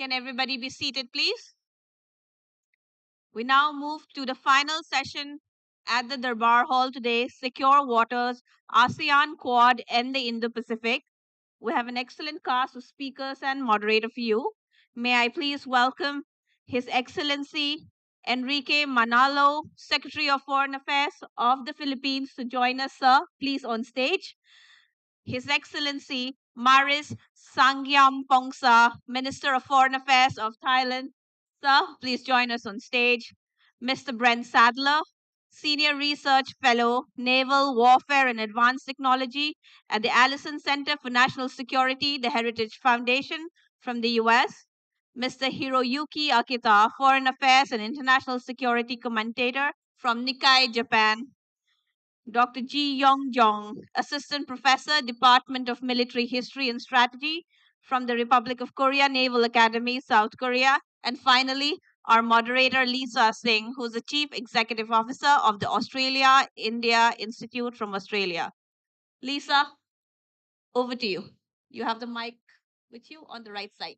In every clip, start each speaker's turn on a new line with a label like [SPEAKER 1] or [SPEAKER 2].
[SPEAKER 1] Can everybody be seated, please? We now move to the final session at the Darbar Hall today, Secure Waters, ASEAN Quad and the Indo-Pacific. We have an excellent cast of speakers and moderator for you. May I please welcome His Excellency Enrique Manalo, Secretary of Foreign Affairs of the Philippines, to join us, sir. Please on stage. His Excellency Maris Sangiampongsa, Minister of Foreign Affairs of Thailand. Sir, please join us on stage. Mr. Brent Sadler, Senior Research Fellow, Naval Warfare and Advanced Technology at the Allison Center for National Security, the Heritage Foundation from the US. Mr. Hiroyuki Akita, Foreign Affairs and International Security Commentator from Nikkei, Japan. Dr. Ji Yong Jong, Assistant Professor, Department of Military History and Strategy from the Republic of Korea Naval Academy, South Korea. And finally, our moderator, Lisa Singh, who's the Chief Executive Officer of the Australia-India Institute from Australia. Lisa, over to you. You have the mic with you on the right side.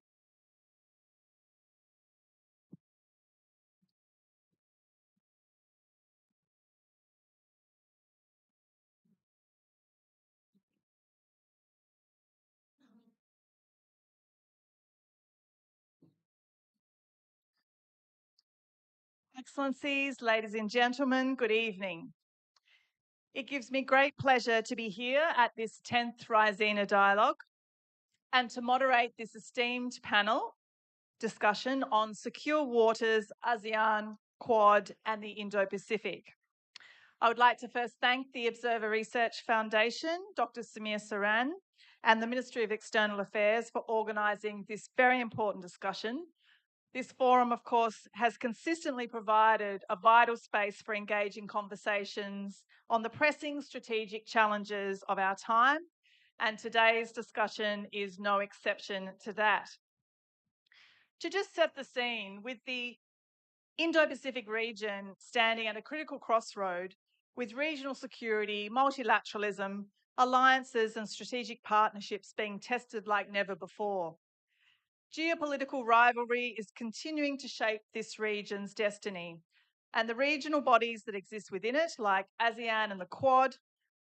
[SPEAKER 2] Excellencies, ladies and gentlemen, good evening. It gives me great pleasure to be here at this 10th Raisina Dialogue and to moderate this esteemed panel discussion on secure waters, ASEAN, Quad, and the Indo-Pacific. I would like to first thank the Observer Research Foundation, Dr. Samir Saran, and the Ministry of External Affairs for organising this very important discussion. This forum, of course, has consistently provided a vital space for engaging conversations on the pressing strategic challenges of our time, and today's discussion is no exception to that. To just set the scene, with the Indo-Pacific region standing at a critical crossroad with regional security, multilateralism, alliances and strategic partnerships being tested like never before. Geopolitical rivalry is continuing to shape this region's destiny, and the regional bodies that exist within it, like ASEAN and the Quad,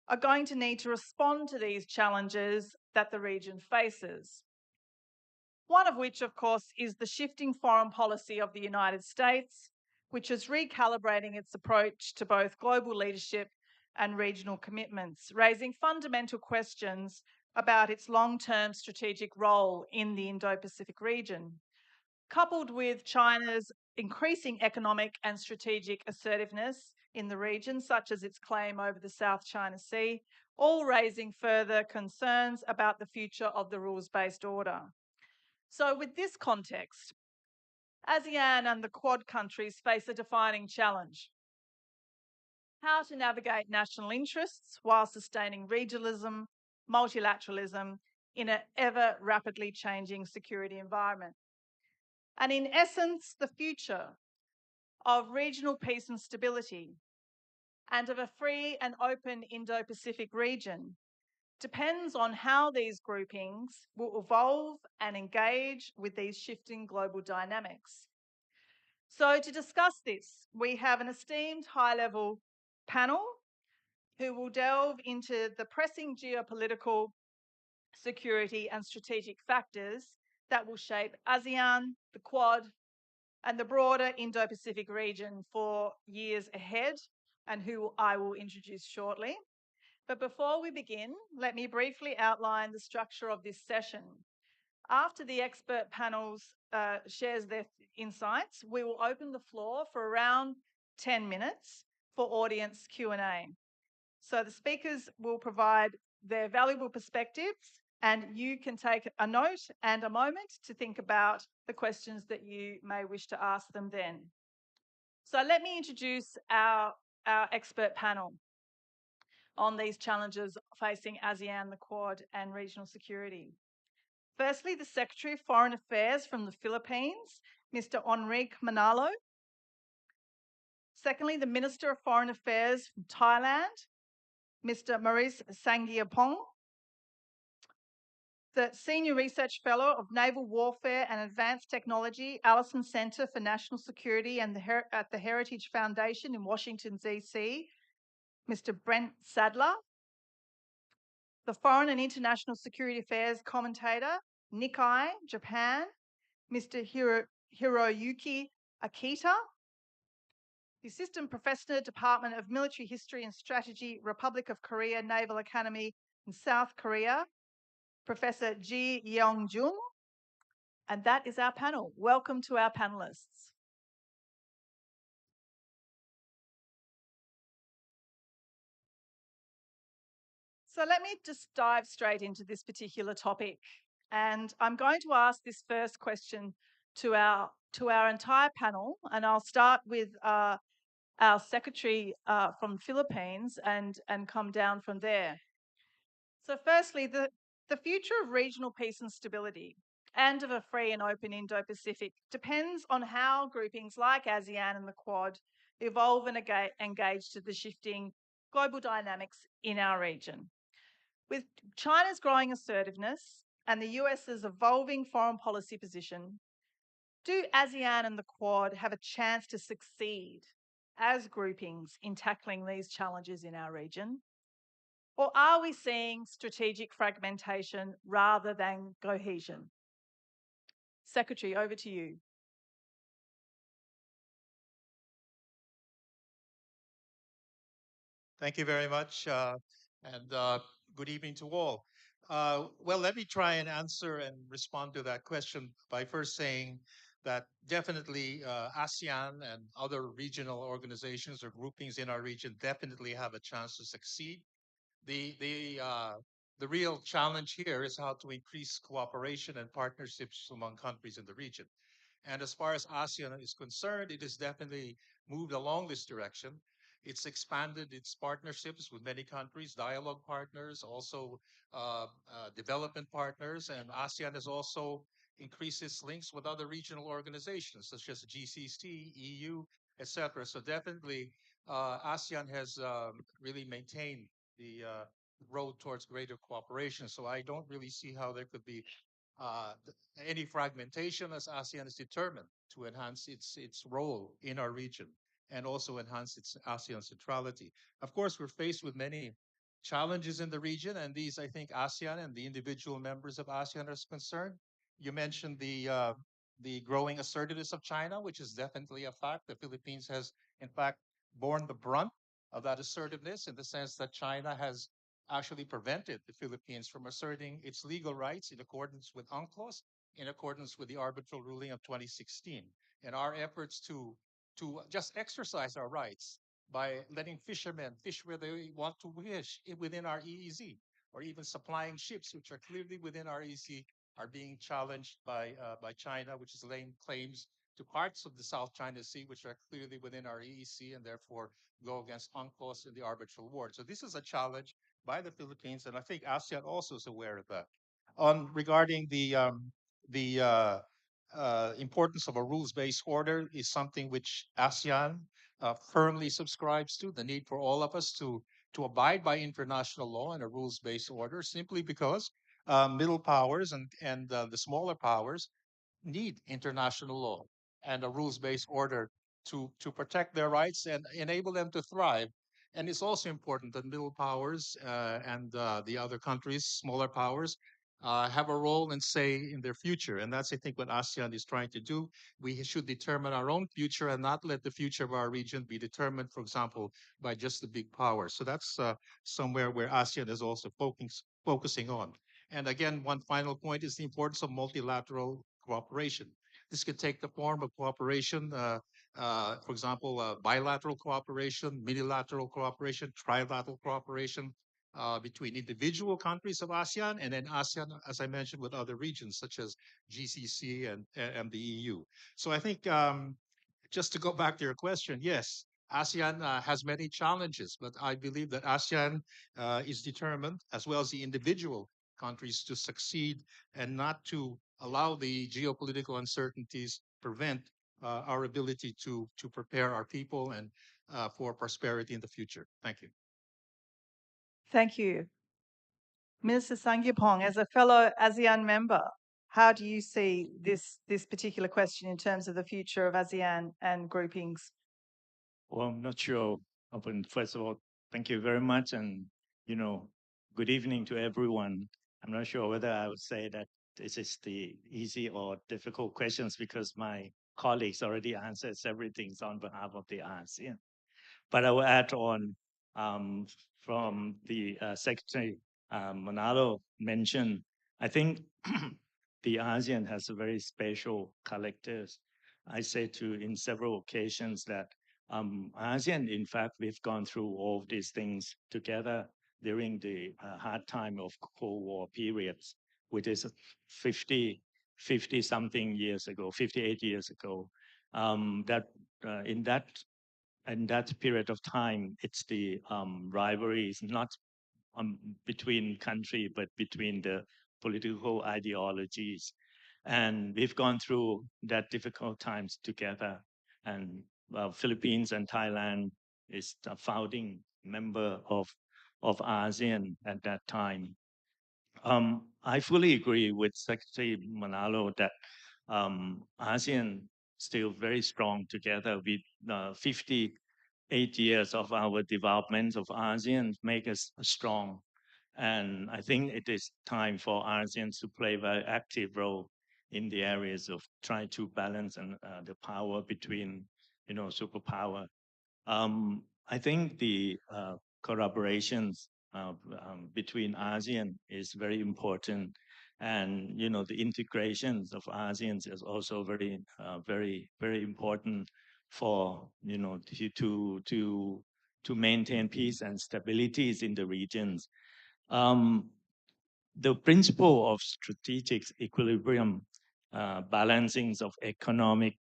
[SPEAKER 2] are going to need to respond to these challenges that the region faces. One of which, of course, is the shifting foreign policy of the United States, which is recalibrating its approach to both global leadership and regional commitments, raising fundamental questions about its long-term strategic role in the Indo-Pacific region, coupled with China's increasing economic and strategic assertiveness in the region, such as its claim over the South China Sea, all raising further concerns about the future of the rules-based order. So with this context, ASEAN and the Quad countries face a defining challenge: how to navigate national interests while sustaining regionalism, multilateralism in an ever rapidly changing security environment. And in essence, the future of regional peace and stability and of a free and open Indo-Pacific region depends on how these groupings will evolve and engage with these shifting global dynamics. So to discuss this, we have an esteemed high-level panel who will delve into the pressing geopolitical, security and strategic factors that will shape ASEAN, the Quad, and the broader Indo-Pacific region for years ahead, and who I will introduce shortly. But before we begin, let me briefly outline the structure of this session. After the expert panels shares their insights, we will open the floor for around 10 minutes for audience Q&A. So the speakers will provide their valuable perspectives, and you can take a note and a moment to think about the questions that you may wish to ask them then. So let me introduce our expert panel on these challenges facing ASEAN, the Quad, and regional security. Firstly, the Secretary of Foreign Affairs from the Philippines, Mr. Enrique Manalo. Secondly, the Minister of Foreign Affairs from Thailand, Mr. Maris Sangiampong. the Senior Research Fellow of Naval Warfare and Advanced Technology, Allison Center for National Security and at the Heritage Foundation in Washington, D.C., Mr. Brent Sadler, the Foreign and International Security Affairs Commentator, Nikkei, Japan, Mr. Hiroyuki Akita, the Assistant Professor, Department of Military History and Strategy, Republic of Korea Naval Academy in South Korea, Professor Ji Yeong-jung. And that is our panel. Welcome to our panelists. So let me just dive straight into this particular topic. And I'm going to ask this first question to our entire panel, and I'll start with our secretary from Philippines and come down from there. So firstly, the future of regional peace and stability and of a free and open Indo-Pacific depends on how groupings like ASEAN and the Quad evolve and engage to the shifting global dynamics in our region. With China's growing assertiveness and the US's evolving foreign policy position, do ASEAN and the Quad have a chance to succeed as groupings in tackling these challenges in our region? Or are we seeing strategic fragmentation rather than cohesion? Secretary, over to you.
[SPEAKER 3] Thank you very much, and good evening to all. Well, let me try and answer and respond to that question by first saying that definitely ASEAN and other regional organizations or groupings in our region definitely have a chance to succeed. The the uh, the real challenge here is how to increase cooperation and partnerships among countries in the region. And as far as ASEAN is concerned, it has definitely moved along this direction. It's expanded its partnerships with many countries, dialogue partners, also development partners, and ASEAN has also increased its links with other regional organizations such as GCC, EU, etc. So definitely, ASEAN has really maintained the road towards greater cooperation. So I don't really see how there could be uh, any fragmentation as ASEAN is determined to enhance its role in our region and also enhance its ASEAN centrality. Of course, we're faced with many challenges in the region, and these I think ASEAN and the individual members of ASEAN are concerned. You mentioned the growing assertiveness of China, which is definitely a fact. The Philippines has, in fact, borne the brunt of that assertiveness in the sense that China has actually prevented the Philippines from asserting its legal rights in accordance with UNCLOS, in accordance with the arbitral ruling of 2016. And our efforts to just exercise our rights by letting fishermen fish where they want to fish within our EEZ, or even supplying ships which are clearly within our EEZ, are being challenged by China, which is laying claims to parts of the South China Sea, which are clearly within our EEZ and therefore go against UNCLOS in the arbitral award. So this is a challenge by the Philippines, and I think ASEAN also is aware of that. On regarding the importance of a rules-based order is something which ASEAN firmly subscribes to. The need for all of us to abide by international law and a rules-based order, simply because middle powers and the smaller powers need international law and a rules-based order to protect their rights and enable them to thrive. And it's also important that middle powers and the other countries, smaller powers, have a role and say in their future. And that's, I think, what ASEAN is trying to do. We should determine our own future and not let the future of our region be determined, for example, by just the big powers. So that's somewhere where ASEAN is also focusing on. And again, one final point is the importance of multilateral cooperation. This could take the form of cooperation, for example, bilateral cooperation, multilateral cooperation, trilateral cooperation between individual countries of ASEAN and then ASEAN, as I mentioned, with other regions such as GCC and the EU. So I think just to go back to your question, yes, ASEAN has many challenges, but I believe that ASEAN is determined, as well as the individual countries, to succeed and not to allow the geopolitical uncertainties prevent our ability to prepare our people and for prosperity in the future. Thank you.
[SPEAKER 2] Thank you. Minister Sangyapong, as a fellow ASEAN member, how do you see this particular question in terms of the future of ASEAN and groupings?
[SPEAKER 4] Well, I'm not sure. First of all, thank you very much, and you know, good evening to everyone. I'm not sure whether I would say that this is the easy or difficult questions because my colleagues already answered everything on behalf of the ASEAN. But I will add on um, from the Secretary Manalo mentioned, I think the ASEAN has a very special characters. I said to in several occasions that ASEAN, in fact, we've gone through all of these things together during the hard time of Cold War periods, which is 50 something years ago, 58 years ago. That in that period of time, it's the rivalries not between country, but between the political ideologies. And we've gone through that difficult times together. And Philippines and Thailand is a founding member of ASEAN at that time. I fully agree with Secretary Manalo that ASEAN still very strong together with 58 years of our development of ASEAN make us strong. And I think it is time for ASEAN to play a very active role in the areas of trying to balance and the power between, superpower. I think the collaborations between ASEAN is very important, and the integrations of ASEAN is also very, very important for to maintain peace and stabilities in the regions. Um, the principle of strategic equilibrium, balancings of economic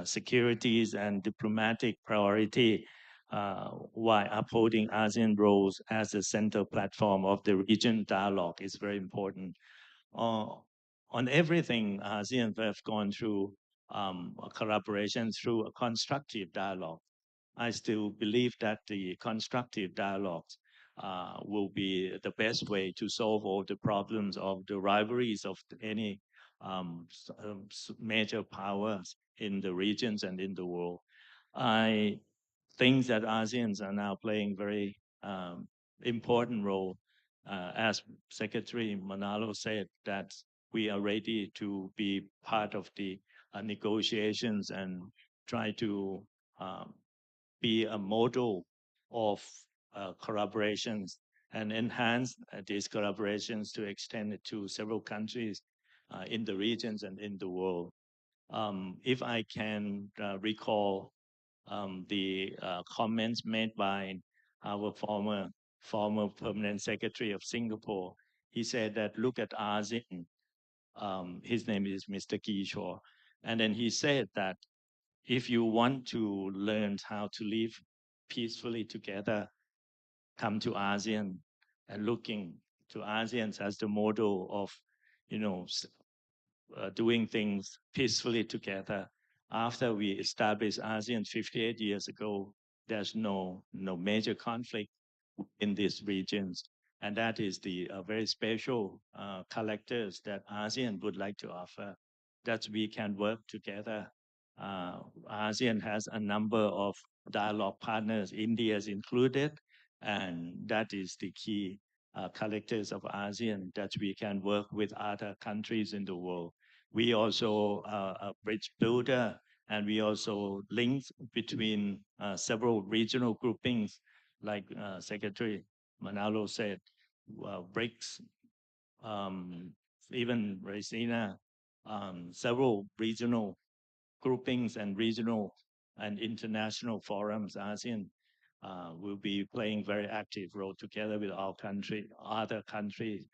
[SPEAKER 4] securities and diplomatic priority, while upholding ASEAN roles as a central platform of the region dialogue is very important. Uh, on everything, ASEAN have gone through a collaboration through a constructive dialogue. I still believe that the constructive dialogues will be the best way to solve all the problems of the rivalries of any major powers in the regions and in the world. I think that ASEANs are now playing very important role. As Secretary Manalo said, that we are ready to be part of the negotiations and try to um, be a model of collaborations and enhance these collaborations to extend it to several countries in the regions and in the world. If I can recall the comments made by our former permanent secretary of Singapore, he said that look at ASEAN. His name is Mr. Kishore, and then he said that if you want to learn how to live peacefully together, come to ASEAN and looking to ASEAN as the model of, you know, doing things peacefully together. After we established ASEAN 58 years ago, there's no major conflict in these regions. And that is the very special characters that ASEAN would like to offer, that we can work together. ASEAN has a number of dialogue partners, India is included, and that is the key characters of ASEAN, that we can work with other countries in the world. We also a bridge builder, and we also links between several regional groupings, like Secretary Manalo said, BRICS, um, even Raisina, several regional groupings and regional and international forums. ASEAN will be playing very active role together with our country, other countries,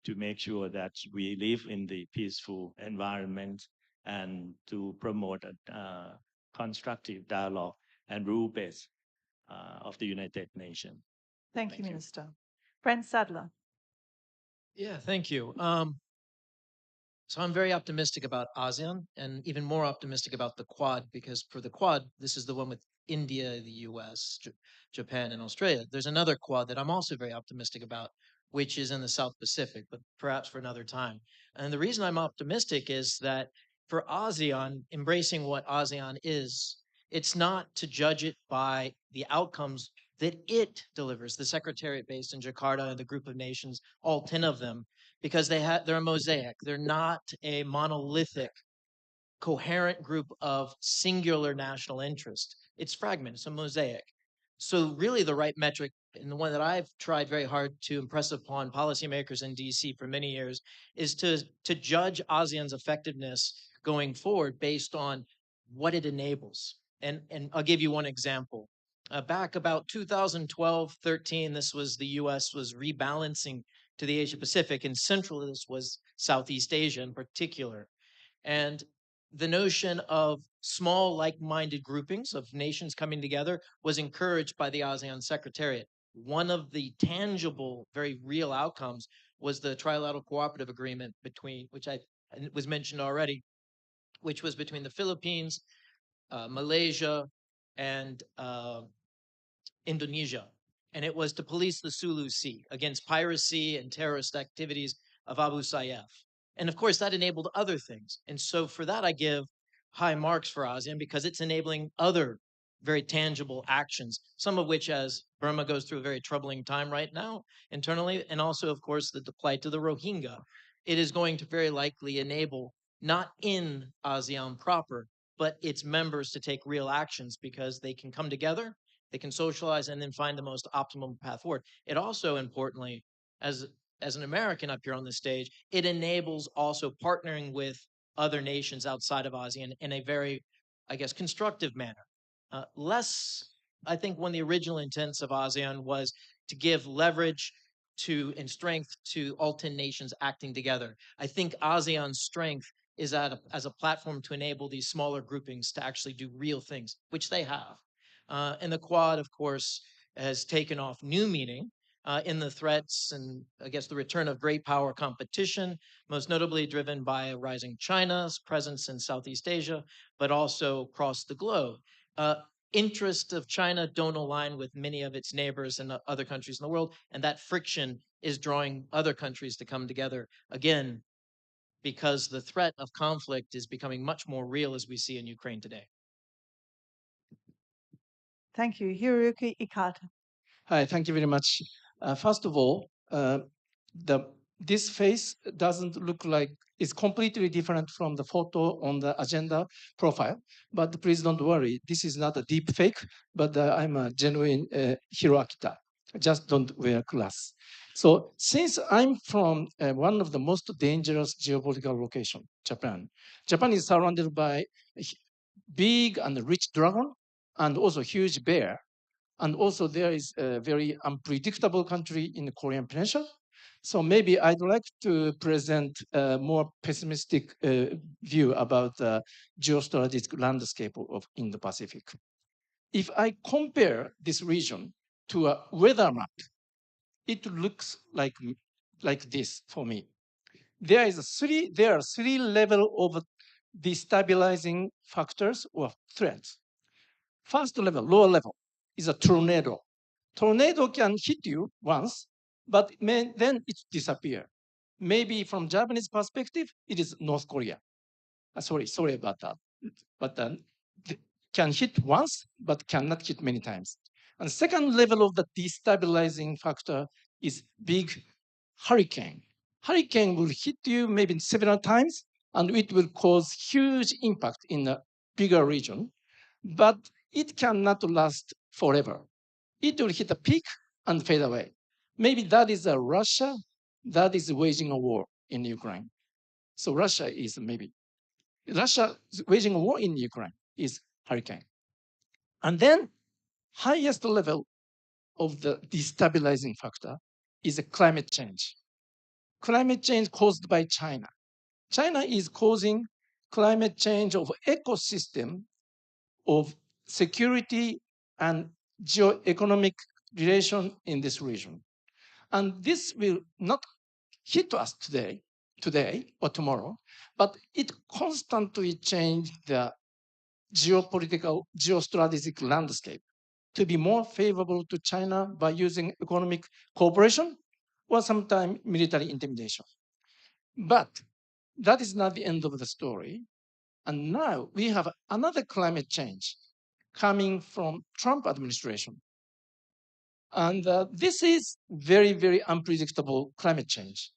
[SPEAKER 4] to make sure that we live in the peaceful environment and to promote a constructive dialogue and rule base of the United Nations.
[SPEAKER 2] Thank you, Minister. Brent Sadler.
[SPEAKER 5] Yeah, thank you. So I'm very optimistic about ASEAN and even more optimistic about the Quad, because for the Quad, this is the one with India, the US, Japan, and Australia. There's another Quad that I'm also very optimistic about, which is in the South Pacific, but perhaps for another time. And the reason I'm optimistic is that for ASEAN, embracing what ASEAN is, it's not to judge it by the outcomes that it delivers, the secretariat based in Jakarta and the group of nations, all 10 of them, because they're a mosaic. They're not a monolithic, coherent group of singular national interest. It's fragmented, it's a mosaic. So really the right metric, and the one that I've tried very hard to impress upon policymakers in DC for many years, is to judge ASEAN's effectiveness going forward based on what it enables. And I'll give you one example. Back about 2012, 13, this was the US was rebalancing to the Asia Pacific, and central to this was Southeast Asia in particular. And the notion of small like-minded groupings of nations coming together was encouraged by the ASEAN Secretariat. One of the tangible, very real outcomes was the trilateral cooperative agreement between, which was mentioned already, which was between the Philippines, Malaysia, and Indonesia. And it was to police the Sulu Sea against piracy and terrorist activities of Abu Sayyaf. And of course, that enabled other things. And so for that, I give high marks for ASEAN because it's enabling other very tangible actions, some of which, as Burma goes through a very troubling time right now internally, and also, of course, the plight to the Rohingya, it is going to very likely enable, not in ASEAN proper, but its members to take real actions because they can come together, they can socialize, and then find the most optimum path forward. It also, importantly, as an American up here on the stage, it enables also partnering with other nations outside of ASEAN in a very, I guess, constructive manner. Less, I think one of the original intents of ASEAN was to give leverage to and strength to all 10 nations acting together. I think ASEAN's strength is as a platform to enable these smaller groupings to actually do real things, which they have. And the Quad, of course, has taken off new meaning in the threats and, I guess, the return of great power competition, most notably driven by a rising China's presence in Southeast Asia, but also across the globe. Interests of China don't align with many of its neighbors and other countries in the world, and that friction is drawing other countries to come together, again, because the threat of conflict is becoming much more real as we see in Ukraine today.
[SPEAKER 2] Thank you. Hiroyuki Ikata.
[SPEAKER 6] Hi, thank you very much. First of all, this face doesn't look like it's completely different from the photo on the agenda profile. But please don't worry, this is not a deep fake, but I'm a genuine Hiro Akita. Just don't wear glass. So since I'm from one of the most dangerous geopolitical location, Japan. Japan is surrounded by a big and rich dragon and also huge bear. And also there is a very unpredictable country in the Korean Peninsula. So maybe I'd like to present a more pessimistic view about the geostrategic landscape of Indo-Pacific. If I compare this region to a weather map, it looks like this for me. There are three levels of destabilizing factors or threats. First level, lower level, is a tornado. Tornado can hit you once, but then it disappears. Maybe from Japanese perspective, it is North Korea. Sorry about that. But can hit once, but cannot hit many times. And second level of the destabilizing factor is big hurricane. Hurricane will hit you maybe several times, and it will cause huge impact in a bigger region. But it cannot last forever. It will hit a peak and fade away. Maybe that is a Russia that is waging a war in Ukraine. So Russia is waging a war in Ukraine is hurricane. And then highest level of the destabilizing factor is a climate change. Climate change caused by China. China is causing climate change of ecosystem of security and geo-economic relation in this region. And this will not hit us today or tomorrow, but it constantly changes the geopolitical, geostrategic landscape to be more favorable to China by using economic cooperation or sometimes military intimidation. But that is not the end of the story. And now we have another climate change coming from Trump administration. And this is very, very unpredictable climate change.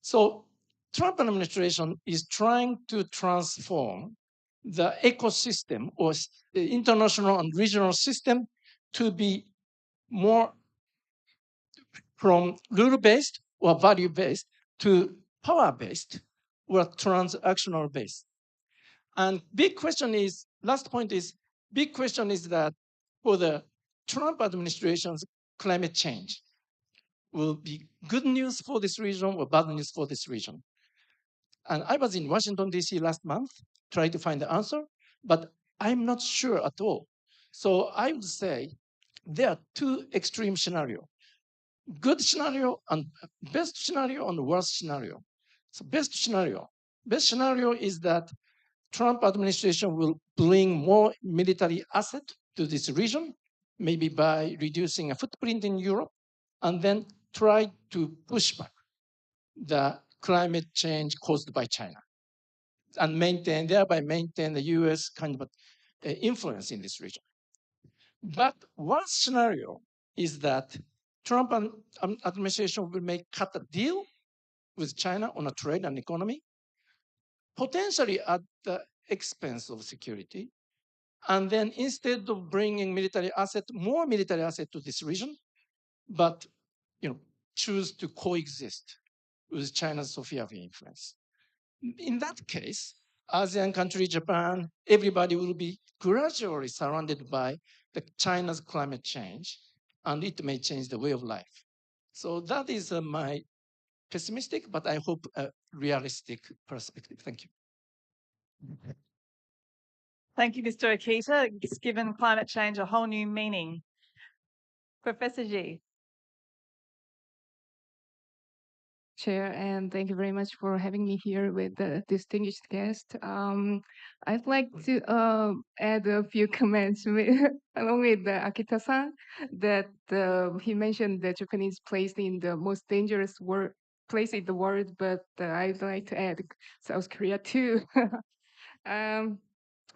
[SPEAKER 6] So Trump administration is trying to transform the ecosystem or the international and regional system to be more from rule-based or value-based to power-based or transactional-based. And big question is, last point is, big question is that for the Trump administration's climate change will be good news for this region or bad news for this region. And I was in Washington, D.C. last month, trying to find the answer, but I'm not sure at all. So I would say there are two extreme scenarios, good scenario and best scenario and worst scenario. So best scenario is that Trump administration will bring more military asset to this region, maybe by reducing a footprint in Europe, and then try to push back the climate change caused by China and thereby maintain the US kind of influence in this region. But one scenario is that Trump administration will cut a deal with China on a trade and economy, potentially at the expense of security. And then instead of bringing more military asset to this region, but choose to coexist with China's sphere of influence. In that case, ASEAN country, Japan, everybody will be gradually surrounded by China's climate change, and it may change the way of life. So that is my pessimistic, but I hope realistic perspective. Thank you.
[SPEAKER 2] Thank you, Mr. Akita. It's given climate change a whole new meaning. Professor Ji.
[SPEAKER 7] Chair, and thank you very much for having me here with the distinguished guest. I'd like to add a few comments along with Akita-san that he mentioned that Japan is placed in the most dangerous place in the world, but I'd like to add South Korea too. um,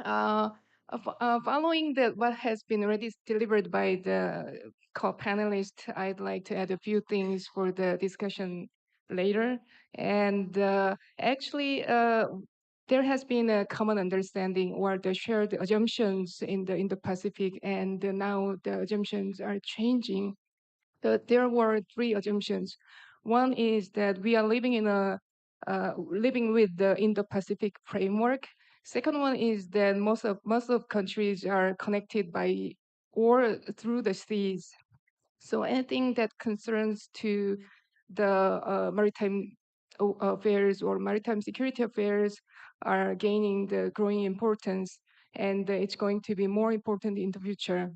[SPEAKER 7] uh, Following what has been already delivered by the co-panelists, I'd like to add a few things for the discussion later. And actually, there has been a common understanding or the shared assumptions in the Indo-Pacific, and now the assumptions are changing. There were three assumptions. One is that we are living with the Indo-Pacific framework. Second one is that most of countries are connected by or through the seas. So anything that concerns to the maritime affairs or maritime security affairs are gaining the growing importance, and it's going to be more important in the future.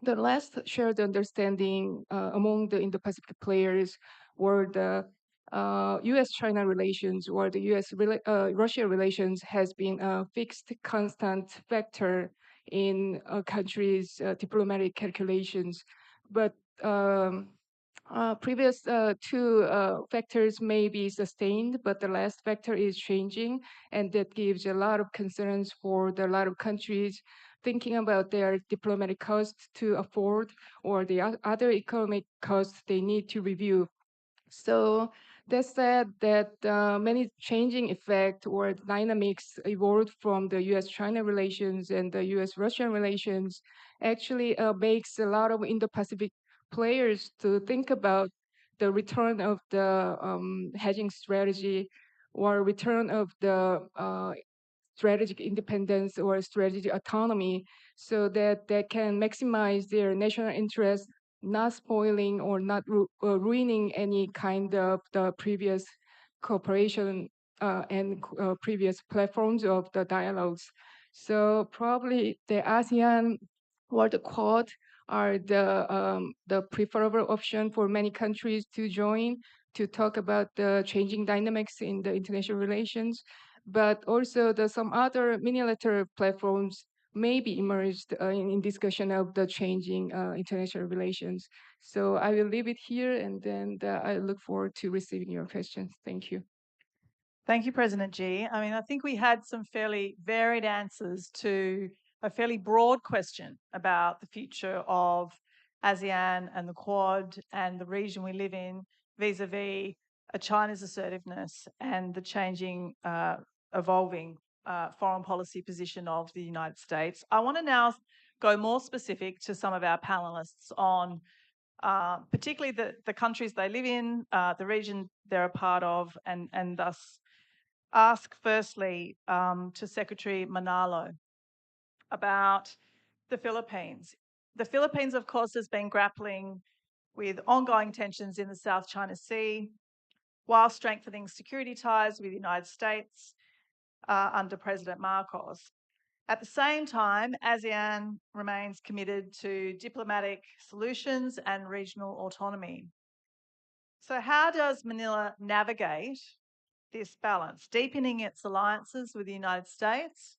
[SPEAKER 7] The last shared understanding among the Indo-Pacific players were the U.S.-China relations or the U.S.-Russia relations has been a fixed constant factor in a country's diplomatic calculations. But previous two factors may be sustained, but the last factor is changing, and that gives a lot of concerns for a lot of countries thinking about their diplomatic costs to afford or the other economic costs they need to review. So that said, that many changing effect or dynamics evolved from the U.S.-China relations and the U.S.-Russian relations actually makes a lot of Indo-Pacific players to think about the return of the hedging strategy or return of the strategic independence or strategic autonomy so that they can maximize their national interest, not spoiling or not ruining any kind of the previous cooperation and previous platforms of the dialogues. So probably the ASEAN or the Quad are the preferable option for many countries to join to talk about the changing dynamics in the international relations. But also some other multilateral platforms maybe emerged in discussion of the changing international relations. So I will leave it here, and then I look forward to receiving your questions. Thank you.
[SPEAKER 2] Thank you, President Xi. I mean, I think we had some fairly varied answers to a fairly broad question about the future of ASEAN and the Quad and the region we live in vis-a-vis China's assertiveness and the changing, evolving foreign policy position of the United States. I want to now go more specific to some of our panelists on particularly the countries they live in, the region they're a part of, and thus ask firstly to Secretary Manalo about the Philippines. The Philippines, of course, has been grappling with ongoing tensions in the South China Sea while strengthening security ties with the United States under President Marcos. At the same time, ASEAN remains committed to diplomatic solutions and regional autonomy. So, how does Manila navigate this balance, deepening its alliances with the United States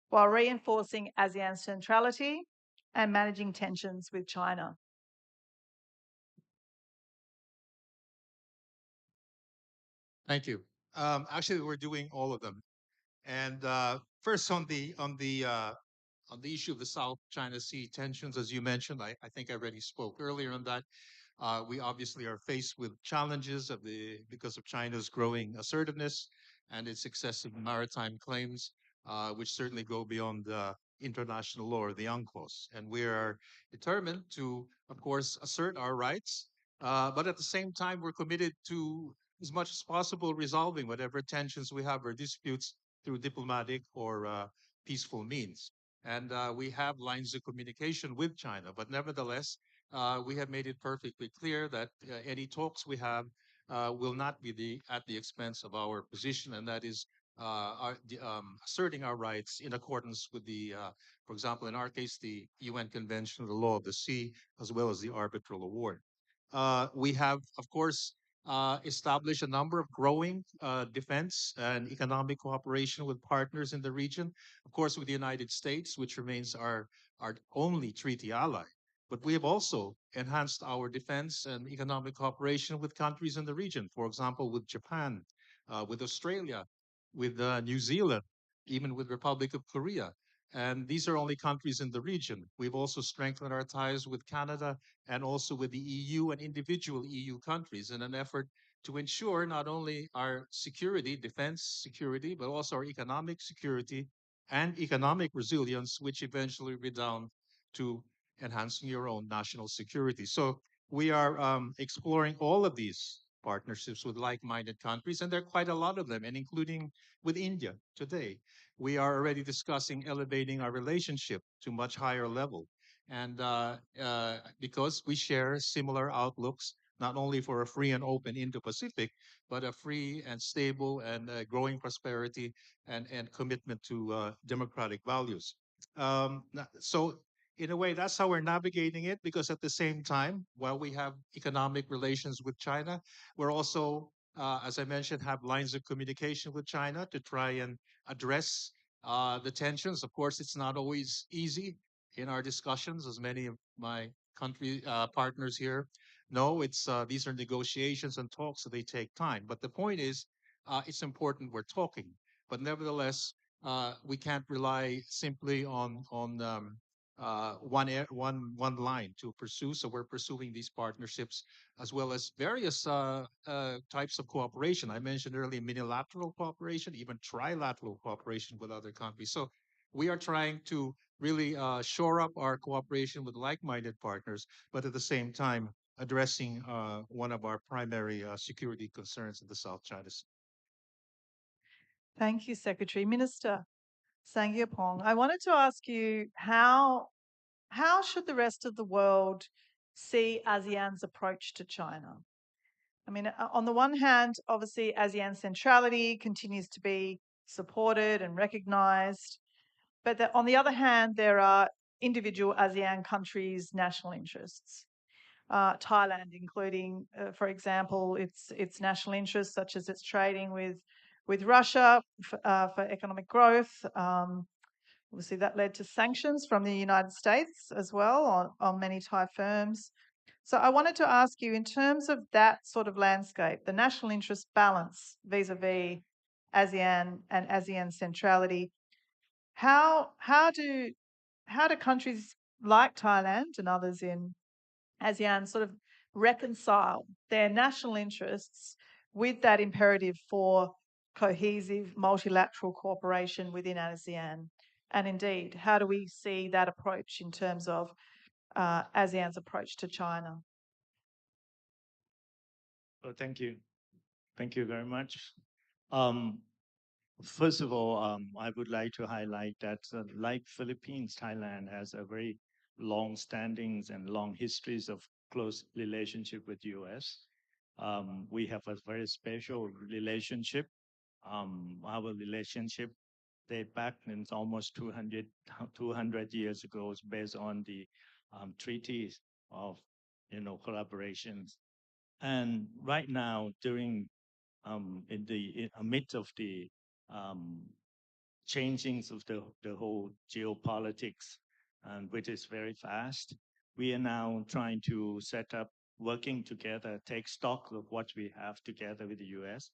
[SPEAKER 2] while reinforcing ASEAN's centrality and managing tensions with China?
[SPEAKER 3] Thank you. Actually, we're doing all of them. And first, on the issue of the South China Sea tensions, as you mentioned, I think I already spoke earlier on that. We obviously are faced with challenges because of China's growing assertiveness and its excessive maritime claims, which certainly go beyond international law or the UNCLOS. And we are determined to, of course, assert our rights, but at the same time, we're committed to, as much as possible, resolving whatever tensions we have or disputes through diplomatic or peaceful means. And we have lines of communication with China, but nevertheless, we have made it perfectly clear that any talks we have will not be at the expense of our position, and that is asserting our rights in accordance with for example, in our case, the UN Convention on the Law of the Sea, as well as the arbitral award. We have, of course, established a number of growing defense and economic cooperation with partners in the region, of course, with the United States, which remains our only treaty ally. But we have also enhanced our defense and economic cooperation with countries in the region, for example, with Japan, with Australia, with New Zealand, even with Republic of Korea. And these are only countries in the region. We've also strengthened our ties with Canada and also with the EU and individual EU countries in an effort to ensure not only our security, defense security, but also our economic security and economic resilience, which eventually redound to enhancing your own national security. So we are exploring all of these partnerships with like-minded countries, and there are quite a lot of them, and including with India today. We are already discussing elevating our relationship to much higher level. And because we share similar outlooks, not only for a free and open Indo-Pacific, but a free and stable and growing prosperity and commitment to democratic values. So in a way, that's how we're navigating it, because at the same time, while we have economic relations with China, we're also, as I mentioned, have lines of communication with China to try and address the tensions. Of course, it's not always easy in our discussions, as many of my country partners here know. These are negotiations and talks, so they take time. But the point is, it's important we're talking. But nevertheless, we can't rely simply on one line to pursue. So we're pursuing these partnerships as well as various types of cooperation. I mentioned earlier unilateral cooperation, even trilateral cooperation with other countries. So we are trying to really shore up our cooperation with like-minded partners, but at the same time addressing one of our primary security concerns in the South China Sea.
[SPEAKER 2] Thank you, Secretary. Minister Sangiopong, I wanted to ask you how should the rest of the world see ASEAN's approach to China? I mean, on the one hand, obviously, ASEAN centrality continues to be supported and recognized. But on the other hand, there are individual ASEAN countries' national interests. Thailand, including, for example, its national interests, such as its trading with Russia for economic growth, Obviously, that led to sanctions from the United States as well on many Thai firms. So I wanted to ask you, in terms of that sort of landscape, the national interest balance vis-a-vis ASEAN and ASEAN centrality, how do countries like Thailand and others in ASEAN sort of reconcile their national interests with that imperative for cohesive multilateral cooperation within ASEAN? And indeed, how do we see that approach in terms of ASEAN's approach to China?
[SPEAKER 4] Well, thank you. Thank you very much. Um, First of all, I would like to highlight that, like Philippines, Thailand has a very long standings and long histories of close relationship with U.S. We have a very special relationship. Our relationship date back and it's almost 200 years ago. It's based on the treaties of, collaborations. And right now, during in the midst of the um, changings of the whole geopolitics, and which is very fast. We are now trying to set up, working together, take stock of what we have together with the US.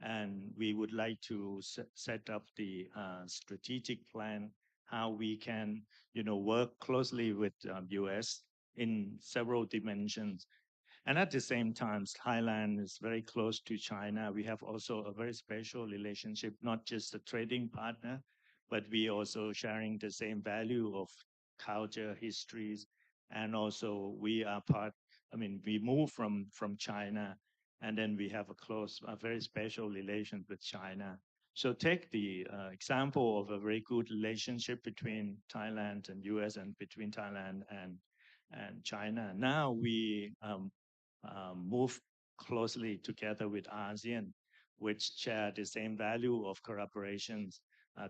[SPEAKER 4] And we would like to set up the strategic plan, how we can, work closely with US in several dimensions. And at the same time, Thailand is very close to China. We have also a very special relationship, not just a trading partner, but we also sharing the same value of culture, histories, and also we are part. I mean, we move from China, and then we have a very special relation with China. So take the example of a very good relationship between Thailand and U.S. and between Thailand and China. Now we move closely together with ASEAN, which share the same value of collaborations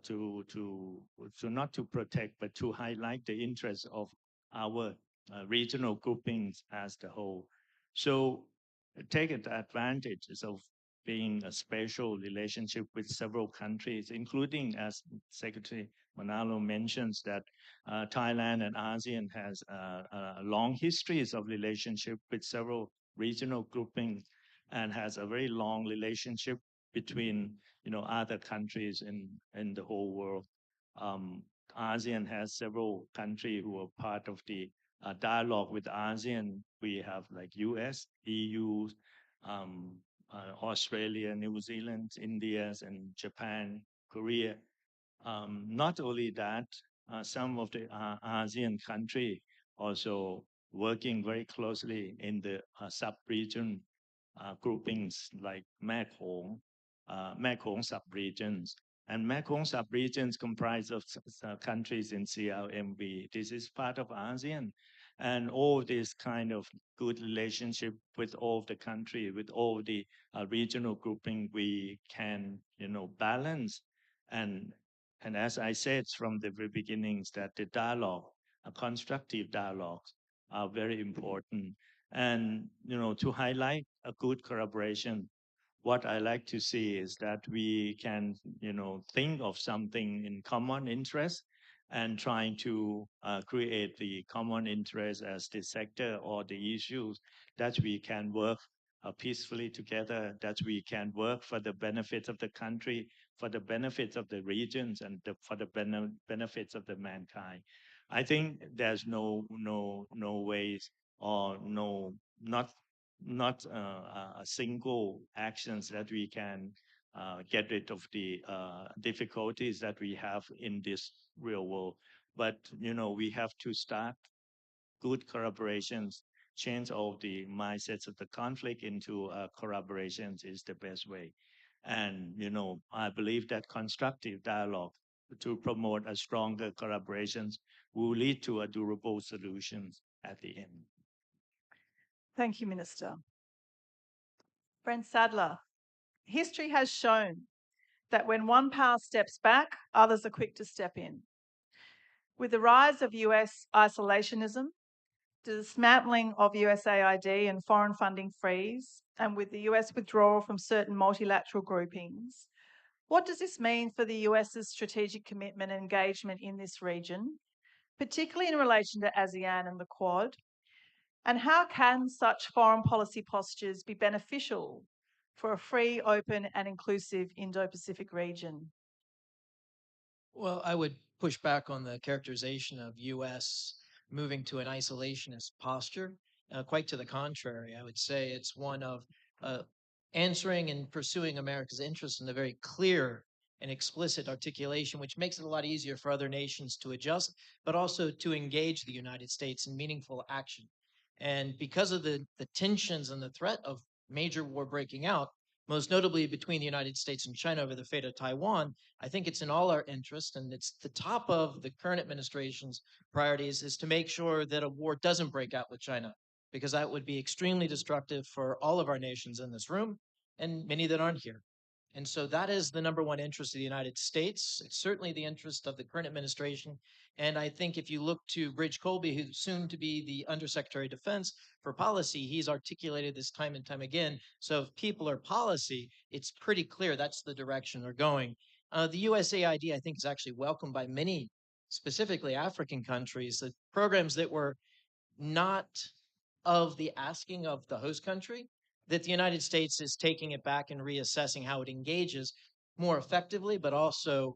[SPEAKER 4] to not to protect, but to highlight the interests of our regional groupings as the whole. So take advantage of being a special relationship with several countries, including, as Secretary Manalo mentions, that Thailand and ASEAN has long histories of relationship with several regional groupings and has a very long relationship between other countries in the whole world. Um, ASEAN has several countries who are part of the dialogue with ASEAN. We have like US, EU, um, Australia, New Zealand, India, and Japan, Korea. Not only that, some of the ASEAN country also working very closely in the sub-region groupings like Mekong sub-regions. And Mekong sub-regions comprise of countries in CLMV. This is part of ASEAN. And all this kind of good relationship with all the country, with all the regional grouping, we can, balance. And, and as I said from the very beginnings, that the dialogue, a constructive dialogues are very important. And, to highlight a good collaboration, what I like to see is that we can, think of something in common interest and trying to create the common interest as the sector or the issues that we can work peacefully together, that we can work for the benefit of the country, for the benefits of the regions, and for the benefits of the mankind. I think there's no ways or no not a single actions that we can get rid of the difficulties that we have in this real world. But we have to start good collaborations, change all the mindsets of the conflict into collaborations is the best way. And I believe that constructive dialogue to promote a stronger collaborations will lead to a durable solutions at the end.
[SPEAKER 2] Thank you, Minister. Brent Sadler, history has shown that when one power steps back, others are quick to step in. With the rise of US isolationism, the dismantling of USAID and foreign funding freeze, and with the US withdrawal from certain multilateral groupings, What does this mean for the US's strategic commitment and engagement in this region, particularly in relation to ASEAN and the Quad? And how can such foreign policy postures be beneficial for a free, open, and inclusive Indo-Pacific region?
[SPEAKER 5] Well, I would push back on the characterization of U.S. moving to an isolationist posture. Quite to the contrary, I would say it's one of answering and pursuing America's interests in a very clear and explicit articulation, which makes it a lot easier for other nations to adjust, but also to engage the United States in meaningful action. And because of the tensions and the threat of major war breaking out, most notably between the United States and China over the fate of Taiwan, I think it's in all our interest, and it's the top of the current administration's priorities, is to make sure that a war doesn't break out with China, because that would be extremely destructive for all of our nations in this room and many that aren't here. And so that is the number one interest of the United States. It's certainly the interest of the current administration. And I think if you look to Bridge Colby, who's soon to be the Undersecretary of Defense for Policy, he's articulated this time and time again. So if people are policy, it's pretty clear that's the direction they're going. The USAID, I think, is actually welcomed by many, specifically African countries, the programs that were not of the asking of the host country, that the United States is taking it back and reassessing how it engages more effectively, but also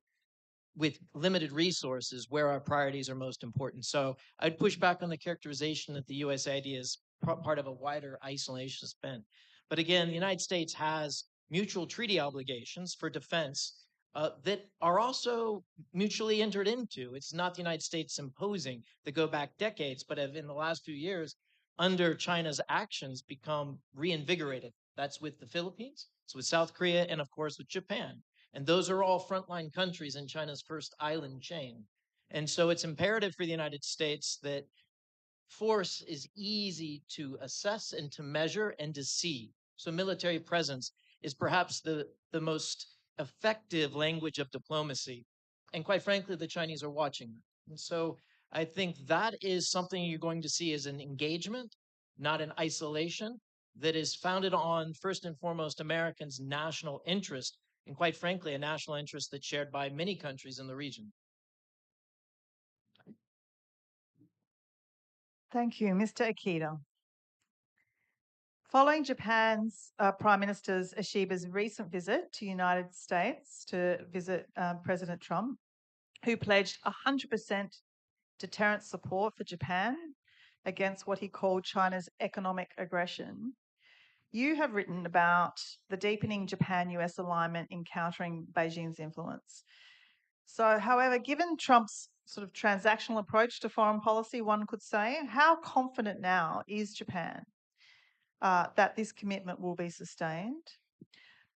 [SPEAKER 5] with limited resources where our priorities are most important. So I'd push back on the characterization that the USAID is part of a wider isolationist bent. But again, the United States has mutual treaty obligations for defense that are also mutually entered into. It's not the United States imposing that go back decades, but have in the last few years, under China's actions, become reinvigorated. That's with the Philippines, it's with South Korea, and of course with Japan. And those are all frontline countries in China's first island chain. And so it's imperative for the United States that force is easy to assess and to measure and to see. So military presence is perhaps the most effective language of diplomacy. And quite frankly, the Chinese are watching. And so I think that is something you're going to see as an engagement, not an isolation, that is founded on, first and foremost, Americans' national interest, and quite frankly, a national interest that's shared by many countries in the region.
[SPEAKER 2] Thank you. Mr. Akita. Following Japan's Prime Minister Ishiba's recent visit to the United States to visit President Trump, who pledged 100% deterrent support for Japan against what he called China's economic aggression, you have written about the deepening Japan-US alignment in countering Beijing's influence. So, however, given Trump's sort of transactional approach to foreign policy, one could say, how confident now is Japan that this commitment will be sustained?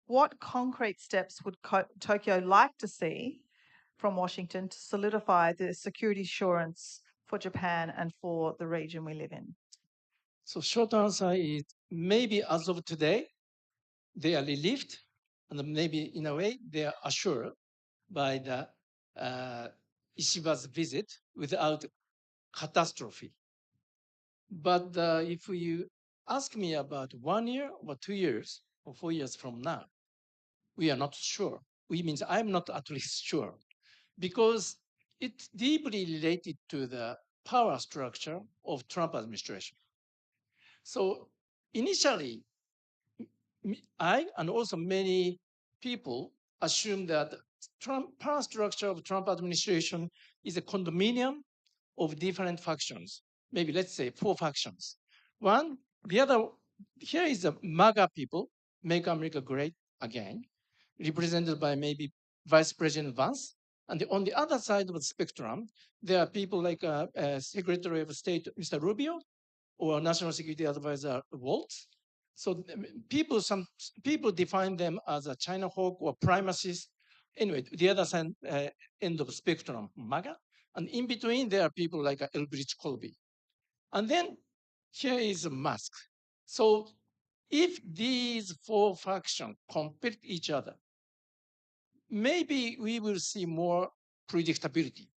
[SPEAKER 2] What concrete steps would Tokyo like to see from Washington to solidify the security assurance for Japan and for the region we live in?
[SPEAKER 6] So short answer is maybe as of today, they are relieved, and maybe in a way they are assured by the Ishiba's visit without catastrophe. But if you ask me about 1 year or 2 years or 4 years from now, we are not sure. We means I'm not at least sure, because it's deeply related to the power structure of Trump administration. So initially, I and also many people assume that power structure of Trump administration is a condominium of different factions. Maybe let's say 4 factions. One, the other, here is the MAGA people, Make America Great Again, represented by maybe Vice President Vance. And on the other side of the spectrum, there are people like Secretary of State, Mr. Rubio, or National Security Advisor Waltz. So some people define them as a China hawk or primacist. Anyway, the other side, end of the spectrum, MAGA. And in between, there are people like Elbridge Colby. And then here is Musk. So if these 4 factions compete each other, maybe we will see more predictability.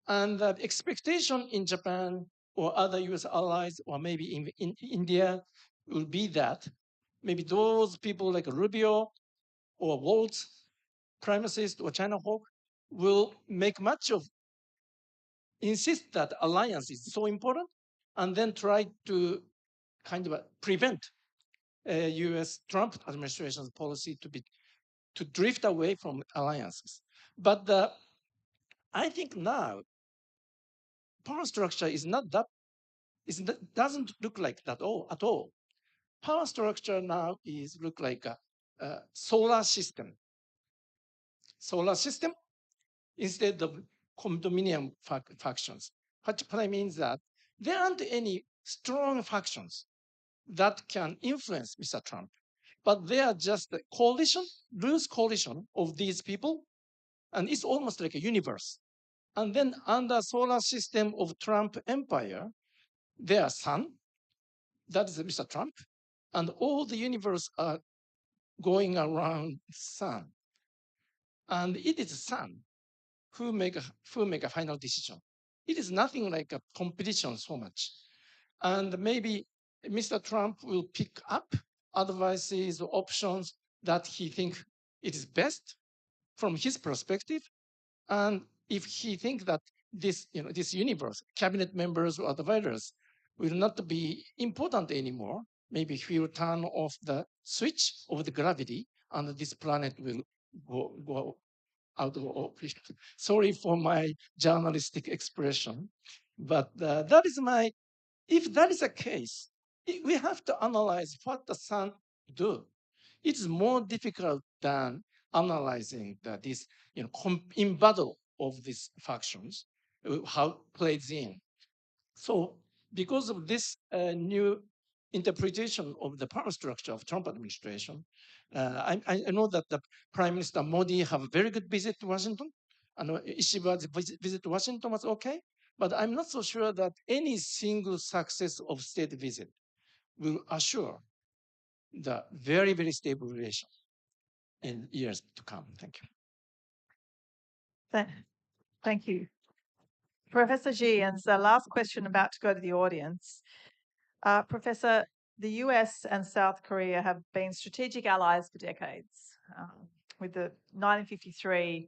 [SPEAKER 6] And the expectation in Japan or other US allies, or maybe in India, will be that maybe those people like Rubio or Waltz primacist or China hawk will make much of, insist that alliance is so important, and then try to kind of prevent U.S. Trump administration's policy to drift away from alliances. But I think now power structure is not that, doesn't look like that at all. Power structure now is look like a solar system. Solar system instead of condominium factions. What I mean is that there aren't any strong factions that can influence Mr. Trump, but they are just a coalition, loose coalition of these people, and it's almost like a universe. And then under solar system of Trump empire, their sun, that is Mr. Trump, and all the universe are going around sun. And it is sun who make a final decision. It is nothing like a competition so much. And maybe Mr. Trump will pick up advices or options that he think it is best from his perspective. And if he thinks that this universe, cabinet members or advisors will not be important anymore, maybe he will turn off the switch of the gravity and this planet will go out of orbit. Sorry for my journalistic expression, but that is my, if that is the case, we have to analyze what the sun do. It's more difficult than analyzing this, in battle of these factions, how plays in. So because of this new interpretation of the power structure of Trump administration, I know that the Prime Minister Modi have a very good visit to Washington, and Ishiba's visit to Washington was okay, but I'm not so sure that any single success of state visit will assure the very, very stable relation in years to come. Thank you.
[SPEAKER 2] Thank you. Professor Xi, and the last question about to go to the audience. Professor, the US and South Korea have been strategic allies for decades, with the 1953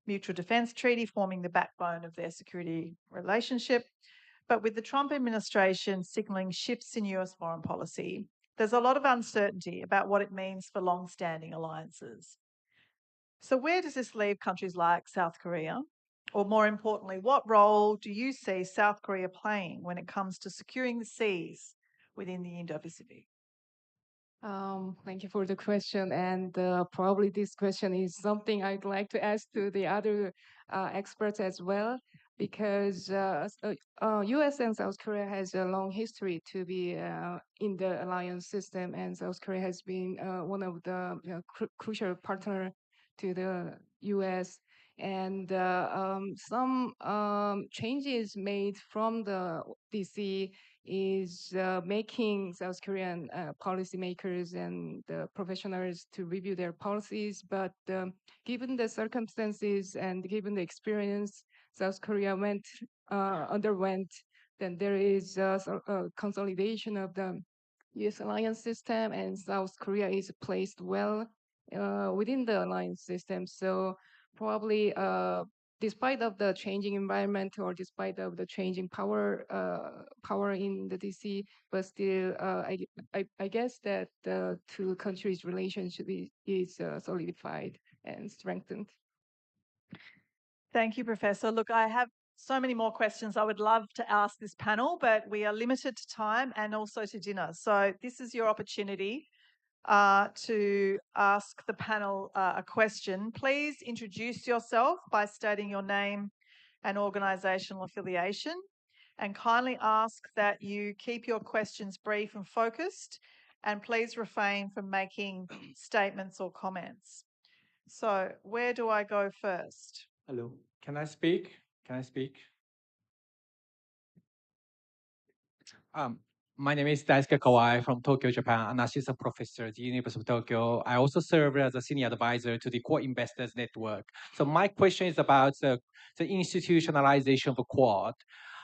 [SPEAKER 2] Mutual Defense Treaty forming the backbone of their security relationship. But with the Trump administration signaling shifts in US foreign policy, there's a lot of uncertainty about what it means for long-standing alliances. So where does this leave countries like South Korea? Or more importantly, what role do you see South Korea playing when it comes to securing the seas within the Indo-Pacific?
[SPEAKER 7] Thank you for the question. And probably this question is something I'd like to ask to the other experts as well, because US and South Korea has a long history to be in the alliance system, and South Korea has been one of the crucial partner to the US. And some changes made from the DC is making South Korean policymakers and professionals to review their policies. But given the circumstances and given the experience South Korea underwent, then there is a consolidation of the U.S. alliance system, and South Korea is placed well within the alliance system. So probably despite of the changing environment or despite of the changing power in the DC, but still, I guess that the two countries' relationship is solidified and strengthened.
[SPEAKER 2] Thank you, Professor. Look, I have so many more questions I would love to ask this panel, but we are limited to time and also to dinner. So this is your opportunity to ask the panel a question. Please introduce yourself by stating your name and organisational affiliation, and kindly ask that you keep your questions brief and focused, and please refrain from making statements or comments. So where do I go first?
[SPEAKER 8] Hello, can I speak? Can I speak? My name is Daisuke Kawai from Tokyo, Japan, an assistant professor at the University of Tokyo. I also serve as a senior advisor to the Core Investors Network. So my question is about the institutionalization of the Quad.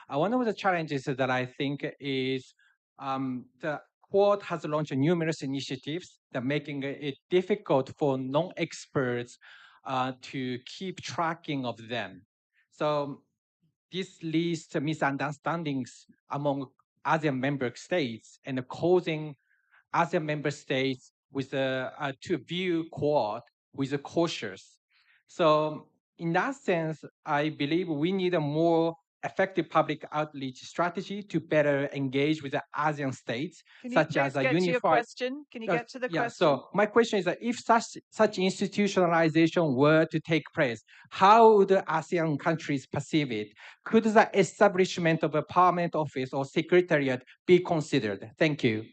[SPEAKER 8] One of the challenges that I think is the Quad has launched numerous initiatives that making it difficult for non-experts to keep tracking of them. So this leads to misunderstandings among ASEAN member states and causing ASEAN member states with to view Quad with a cautious. So in that sense, I believe we need a more effective public outreach strategy to better engage with the ASEAN states,
[SPEAKER 2] Can you
[SPEAKER 8] such
[SPEAKER 2] please
[SPEAKER 8] as a
[SPEAKER 2] get to your
[SPEAKER 8] unified.
[SPEAKER 2] question? Can you get to the
[SPEAKER 8] Yeah,
[SPEAKER 2] question?
[SPEAKER 8] so my question is that if such institutionalization were to take place, how would the ASEAN countries perceive it? Could the establishment of a permanent office or secretariat be considered? Thank you.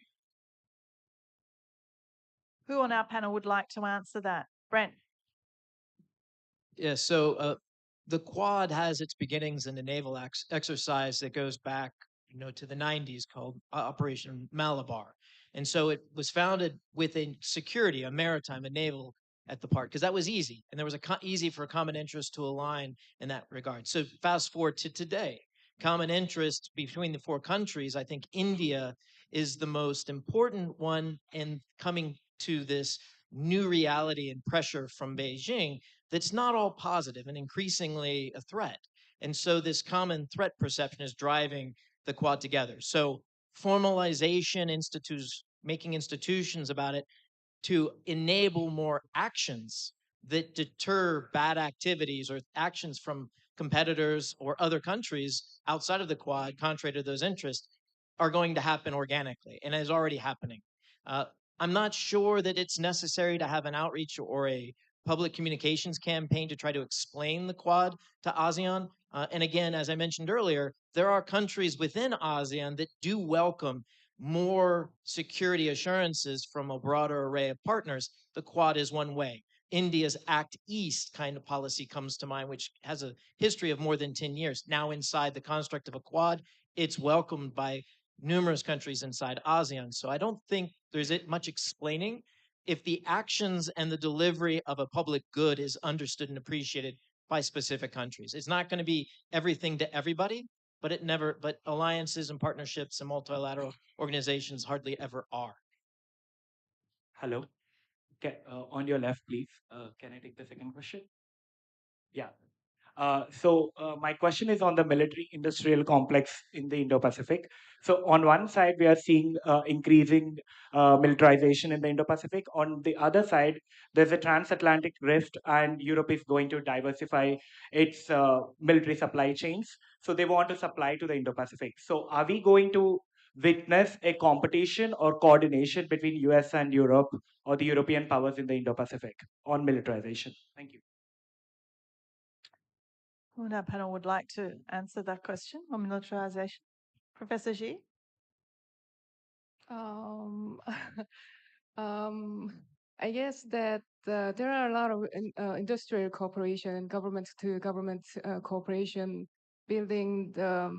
[SPEAKER 2] Who on our panel would like to answer that? Brent.
[SPEAKER 5] Yeah, so the Quad has its beginnings in a naval exercise that goes back, to the 90s called Operation Malabar. And so it was founded with a security, a maritime, a naval at the part, because that was easy. And there was easy for a common interest to align in that regard. So fast forward to today, common interest between the four countries, I think India is the most important one in coming to this new reality and pressure from Beijing that's not all positive and increasingly a threat. And so this common threat perception is driving the Quad together. So formalization, making institutions about it to enable more actions that deter bad activities or actions from competitors or other countries outside of the Quad, contrary to those interests, are going to happen organically and is already happening. I'm not sure that it's necessary to have an outreach or a public communications campaign to try to explain the Quad to ASEAN. And again, as I mentioned earlier, there are countries within ASEAN that do welcome more security assurances from a broader array of partners. The Quad is one way. India's Act East kind of policy comes to mind, which has a history of more than 10 years. Now inside the construct of a Quad, it's welcomed by numerous countries inside ASEAN. So I don't think there's much explaining if the actions and the delivery of a public good is understood and appreciated by specific countries. It's not going to be everything to everybody, but alliances and partnerships and multilateral organizations hardly ever are.
[SPEAKER 9] Hello. Okay, on your left, please. Can I take the second question? Yeah. My question is on the military industrial complex in the Indo-Pacific. So on one side, we are seeing increasing militarization in the Indo-Pacific. On the other side, there's a transatlantic rift, and Europe is going to diversify its military supply chains. So they want to supply to the Indo-Pacific. So are we going to witness a competition or coordination between US and Europe or the European powers in the Indo-Pacific on militarization? Thank you.
[SPEAKER 2] Who on our panel would like to answer that question on militarization? Professor Xi?
[SPEAKER 7] Um, I guess that there are a lot of industrial cooperation, government to government cooperation, building the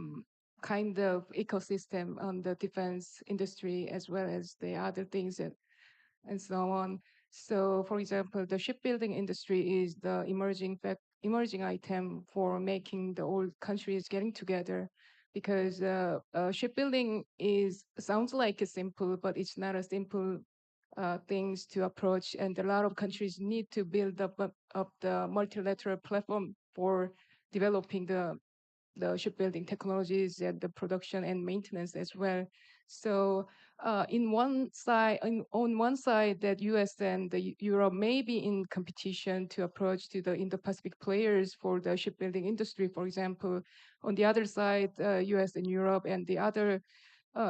[SPEAKER 7] kind of ecosystem on the defense industry as well as the other things and so on. So, for example, the shipbuilding industry is the emerging item for making the old countries getting together, because shipbuilding sounds like a simple, but it's not a simple things to approach, and a lot of countries need to build up the multilateral platform for developing the shipbuilding technologies and the production and maintenance as well. So on one side, that U.S. and Europe may be in competition to approach to the Indo-Pacific players for the shipbuilding industry, for example. On the other side, U.S. and Europe and the other,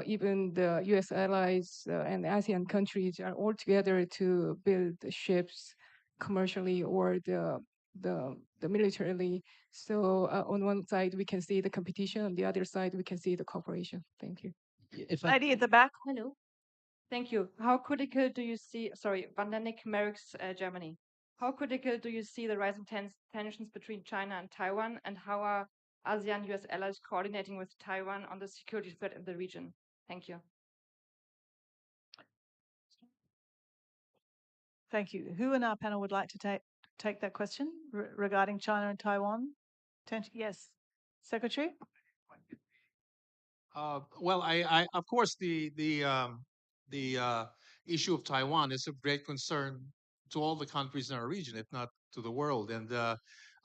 [SPEAKER 7] even the U.S. allies and ASEAN countries are all together to build ships commercially or the militarily. So on one side, we can see the competition. On the other side, we can see the cooperation. Thank you.
[SPEAKER 2] Lady at the back.
[SPEAKER 10] Hello. Thank you. How critical do you see, sorry, Vandanik Merrick's Germany. How critical do you see the rising tensions between China and Taiwan, and how are ASEAN US allies coordinating with Taiwan on the security threat in the region? Thank you.
[SPEAKER 2] Thank you. Who in our panel would like to take that question regarding China and Taiwan? Yes, Secretary.
[SPEAKER 3] Well, I of course the issue of Taiwan is of great concern to all the countries in our region, if not to the world. And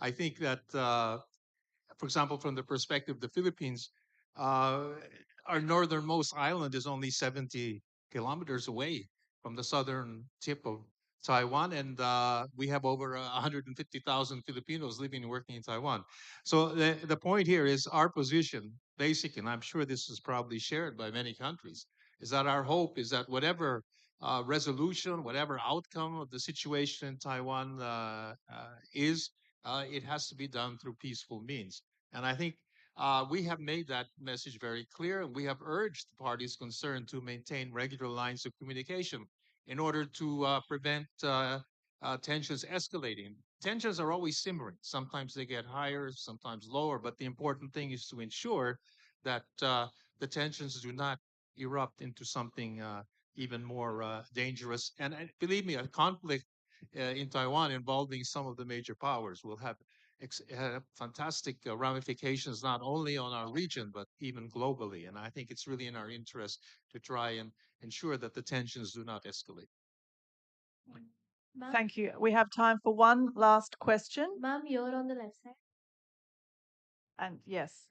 [SPEAKER 3] I think that, for example, from the perspective of the Philippines, uh, our northernmost island is only 70 kilometers away from the southern tip of Taiwan, and we have over 150,000 Filipinos living and working in Taiwan. So the point here is our position, basically, and I'm sure this is probably shared by many countries, is that our hope is that whatever resolution, whatever outcome of the situation in Taiwan is, it has to be done through peaceful means. And I think we have made that message very clear, and we have urged the parties concerned to maintain regular lines of communication in order to prevent tensions escalating. Tensions are always simmering. Sometimes they get higher, sometimes lower, but the important thing is to ensure that the tensions do not erupt into something even more dangerous. And believe me, a conflict in Taiwan involving some of the major powers will have fantastic ramifications not only on our region but even globally. And I think it's really in our interest to try and ensure that the tensions do not escalate.
[SPEAKER 2] Thank you. We have time for one last question.
[SPEAKER 11] Ma'am, you're on the left side.
[SPEAKER 2] And yes.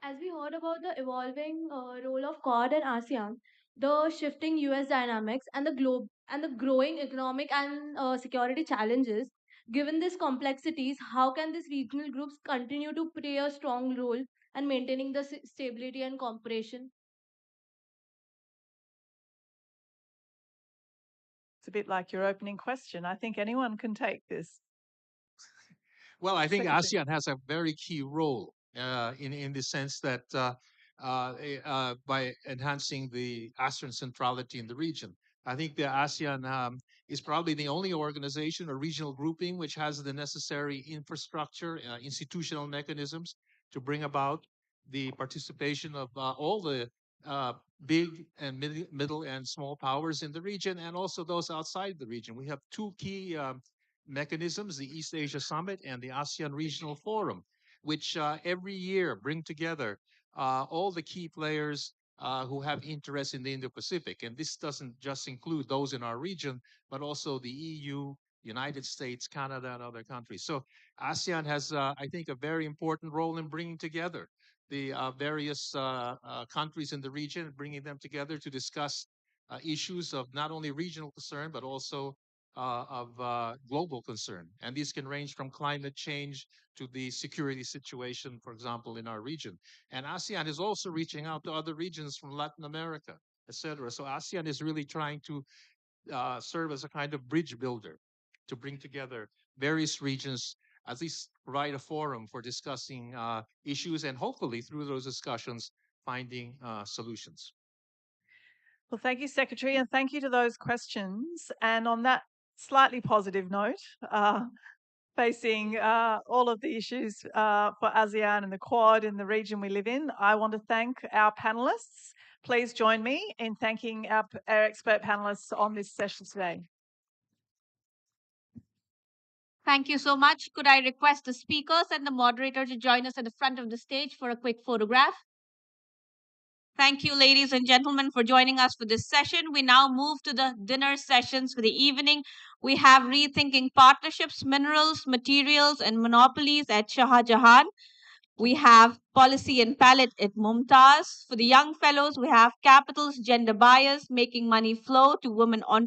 [SPEAKER 11] As we heard about the evolving role of Quad and ASEAN, the shifting US dynamics and the globe and the growing economic and security challenges, given these complexities, how can these regional groups continue to play a strong role and maintaining the stability and cooperation?
[SPEAKER 2] It's a bit like your opening question. I think anyone can take this.
[SPEAKER 3] Well, I think
[SPEAKER 2] Secretary.
[SPEAKER 3] ASEAN has a very key role in the sense that by enhancing the ASEAN centrality in the region, I think the ASEAN is probably the only organization or regional grouping which has the necessary infrastructure, institutional mechanisms to bring about the participation of all the big and middle and small powers in the region, and also those outside the region. We have two key mechanisms, the East Asia Summit and the ASEAN Regional Forum, which every year bring together all the key players who have interest in the Indo-Pacific. And this doesn't just include those in our region, but also the EU, United States, Canada, and other countries. So ASEAN has, I think, a very important role in bringing together the various countries in the region, bringing them together to discuss issues of not only regional concern, but also of global concern. And these can range from climate change to the security situation, for example, in our region. And ASEAN is also reaching out to other regions from Latin America, etc. So ASEAN is really trying to serve as a kind of bridge builder to bring together various regions, at least provide a forum for discussing issues and hopefully through those discussions, finding solutions.
[SPEAKER 2] Well, thank you, Secretary, and thank you to those questions. And on that slightly positive note, facing all of the issues for ASEAN and the Quad in the region we live in, I want to thank our panelists. Please join me in thanking our expert panelists on this session today.
[SPEAKER 1] Thank you so much. Could I request the speakers and the moderator to join us at the front of the stage for a quick photograph? Thank you, ladies and gentlemen, for joining us for this session. We now move to the dinner sessions for the evening. We have Rethinking Partnerships, Minerals, Materials, and Monopolies at Shah Jahan. We have Policy and Palette at Mumtaz. For the young fellows, we have Capital's Gender Bias, Making Money Flow to Women